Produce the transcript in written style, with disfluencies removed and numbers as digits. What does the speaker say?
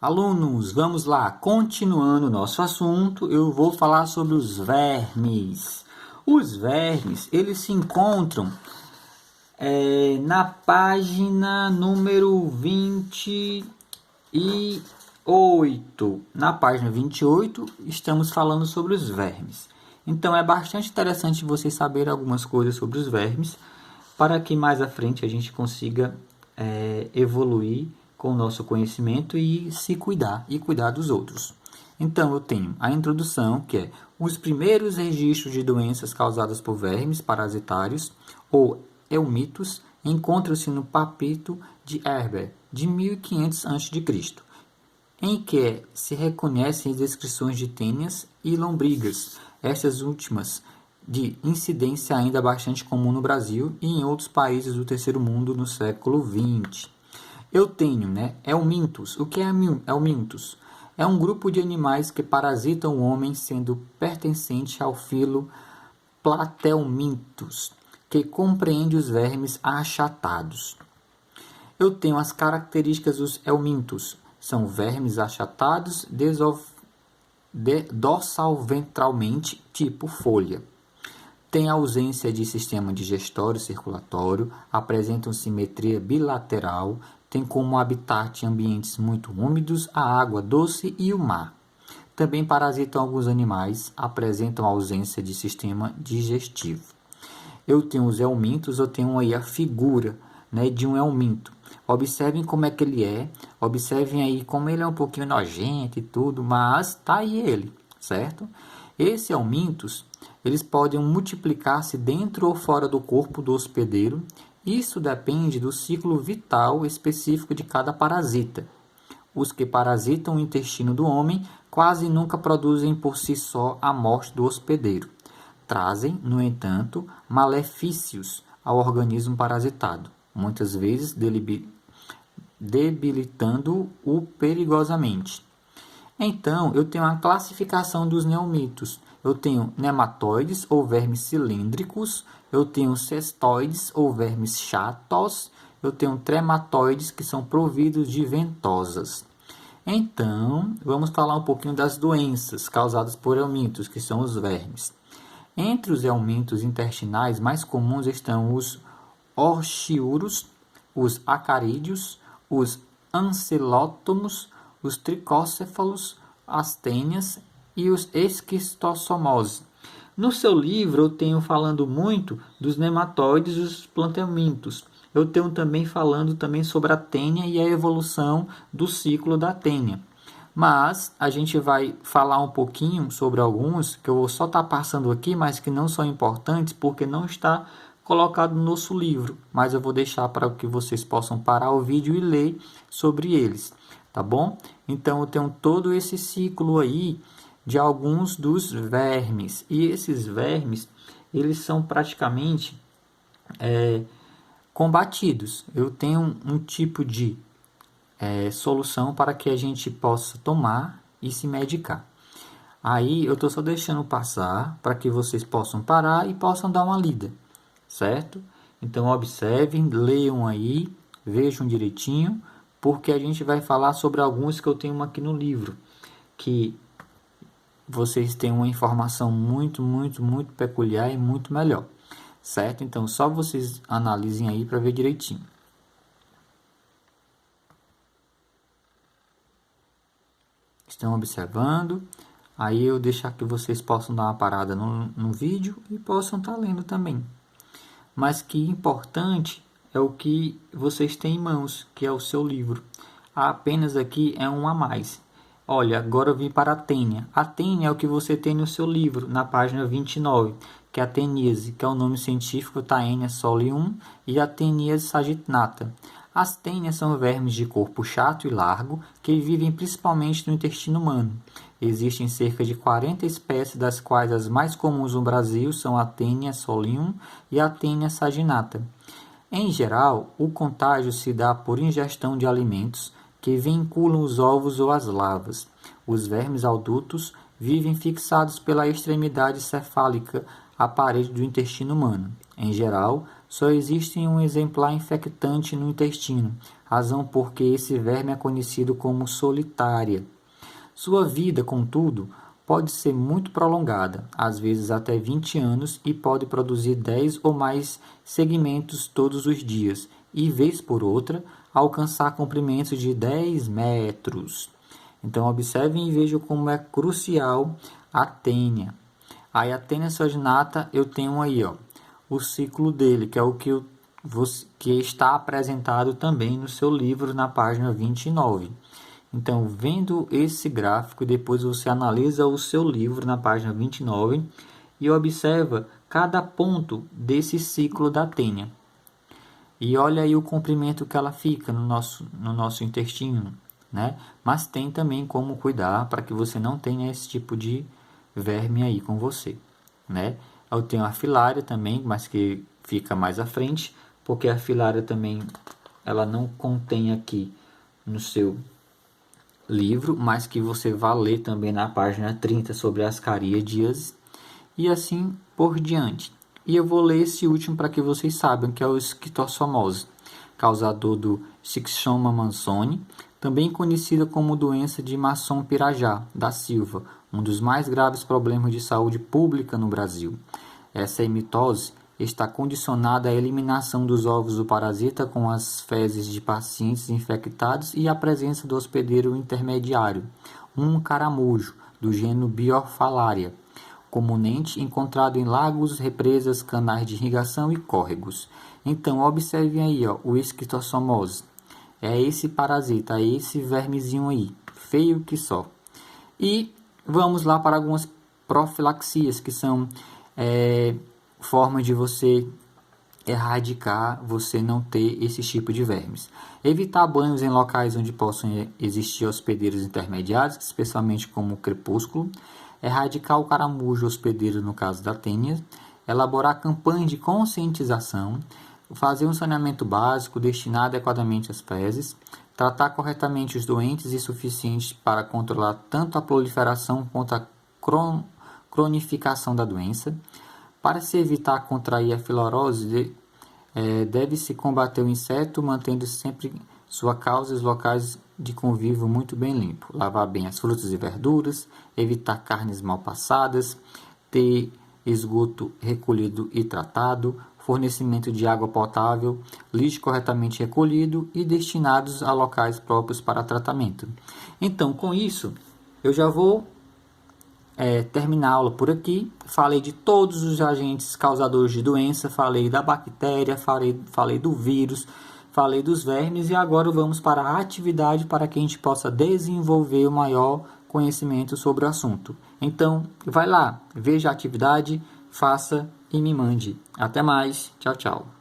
Alunos, vamos lá, continuando o nosso assunto, eu vou falar sobre os vermes. Os vermes, eles se encontram na página número 28. Na página 28, estamos falando sobre os vermes. Então, é bastante interessante você saber algumas coisas sobre os vermes, para que mais à frente a gente consiga evoluir com o nosso conhecimento e se cuidar e cuidar dos outros. Então, eu tenho a introdução, que é os primeiros registros de doenças causadas por vermes parasitários ou eumitos encontram-se no Papiro de Erber, de 1500 a.C., em que se reconhecem descrições de tênias e lombrigas, estas últimas de incidência ainda bastante comum no Brasil e em outros países do terceiro mundo no século XX. Eu tenho, eumintos. O que é eumintos? É um grupo de animais que parasitam o homem, sendo pertencente ao filo Platelmintos, que compreende os vermes achatados. Eu tenho as características dos eumintos. São vermes achatados dorsalventralmente, tipo folha. Tem ausência de sistema digestório circulatório, apresentam simetria bilateral, tem como habitat ambientes muito úmidos, a água doce e o mar. Também parasitam alguns animais, apresentam ausência de sistema digestivo. Eu tenho os eumintos, eu tenho aí a figura de um euminto. Observem como é que ele é, observem aí como ele é um pouquinho nojento e tudo, mas tá aí ele, certo? Esses eumintos, eles podem multiplicar-se dentro ou fora do corpo do hospedeiro. Isso depende do ciclo vital específico de cada parasita. Os que parasitam o intestino do homem quase nunca produzem por si só a morte do hospedeiro. Trazem, no entanto, malefícios ao organismo parasitado, muitas vezes debilitando-o perigosamente. Então, eu tenho a classificação dos neumitos. Eu tenho nematóides ou vermes cilíndricos, eu tenho cestoides ou vermes chatos, eu tenho trematóides que são providos de ventosas. Então, vamos falar um pouquinho das doenças causadas por eumintos, que são os vermes. Entre os eumintos intestinais mais comuns estão os orchiuros, os acarídeos, os ancilótomos, os tricócefalos, as tênias e os esquistossomose. No seu livro eu tenho falando muito dos nematóides e dos planteumintos. Eu tenho também falando também sobre a tênia e a evolução do ciclo da tênia. Mas a gente vai falar um pouquinho sobre alguns que eu vou só estar passando aqui, mas que não são importantes porque não está colocado no nosso livro. Mas eu vou deixar para que vocês possam parar o vídeo e ler sobre eles, tá bom? Então eu tenho todo esse ciclo aí de alguns dos vermes. E esses vermes, eles são praticamente combatidos. Eu tenho um tipo de solução para que a gente possa tomar e se medicar. Aí eu estou só deixando passar para que vocês possam parar e possam dar uma lida, certo? Então observem, leiam aí, vejam direitinho, porque a gente vai falar sobre alguns que eu tenho aqui no livro, que vocês têm uma informação muito, muito, muito peculiar e muito melhor, certo? Então só vocês analisem aí para ver direitinho. Estão observando? Aí eu deixar que vocês possam dar uma parada no vídeo e possam estar lendo também. Mas que importante é o que vocês têm em mãos, que é o seu livro. Apenas aqui é um a mais. Olha, agora eu vim para a tênia. A tênia é o que você tem no seu livro, na página 29, que é a teníase, que é o nome científico Taenia solium, e a teníase sagittata. As tênias são vermes de corpo chato e largo, que vivem principalmente no intestino humano. Existem cerca de 40 espécies, das quais as mais comuns no Brasil são a Taenia solium e a Taenia sagittata. Em geral, o contágio se dá por ingestão de alimentos que vinculam os ovos ou as larvas. Os vermes adultos vivem fixados pela extremidade cefálica à parede do intestino humano. Em geral, só existe um exemplar infectante no intestino. razão porque esse verme é conhecido como solitária. Sua vida, contudo, pode ser muito prolongada, às vezes até 20 anos, e pode produzir 10 ou mais segmentos todos os dias, e, vez por outra, alcançar comprimentos de 10 metros. Então, observem e vejam como é crucial a tênia. Aí, a tênia soginata, eu tenho aí, ó, o ciclo dele, que é o que está apresentado também no seu livro, na página 29. Então, vendo esse gráfico, depois você analisa o seu livro na página 29 e observa cada ponto desse ciclo da tênia. E olha aí o comprimento que ela fica no nosso intestino, né? Mas tem também como cuidar para que você não tenha esse tipo de verme aí com você, né? Eu tenho a filária também, mas que fica mais à frente, porque a filária também ela não contém aqui no seu livro, mas que você vai ler também na página 30 sobre as cariáceas e assim por diante. E eu vou ler esse último para que vocês saibam, que é o esquistossomose, causador do Myxoma mansoni, também conhecida como doença de Masson-Pirajá da Silva, um dos mais graves problemas de saúde pública no Brasil. Essa hemitose está condicionada à eliminação dos ovos do parasita com as fezes de pacientes infectados e à presença do hospedeiro intermediário, um caramujo, do gênero Biophallaria, comumente encontrado em lagos, represas, canais de irrigação e córregos. Então, observem aí, ó, o esquistossomose. É esse parasita, é esse vermezinho aí, feio que só. E vamos lá para algumas profilaxias, que são formas de você erradicar, você não ter esse tipo de vermes. Evitar banhos em locais onde possam existir hospedeiros intermediários, especialmente como o crepúsculo. Erradicar o caramujo hospedeiro no caso da tênia. Elaborar campanhas de conscientização. Fazer um saneamento básico, destinar adequadamente as fezes. Tratar corretamente os doentes e suficientes para controlar tanto a proliferação quanto a cronificação da doença. Para se evitar contrair a filorose, deve-se combater o inseto, mantendo sempre sua causa e os locais de convívio muito bem limpos. Lavar bem as frutas e verduras, evitar carnes mal passadas, ter esgoto recolhido e tratado, fornecimento de água potável, lixo corretamente recolhido e destinados a locais próprios para tratamento. Então, com isso, eu já vou terminar a aula por aqui. Falei de todos os agentes causadores de doença, falei da bactéria, falei do vírus, falei dos vermes e agora vamos para a atividade para que a gente possa desenvolver o maior conhecimento sobre o assunto. Então, vai lá, veja a atividade, faça e me mande. Até mais, tchau, tchau.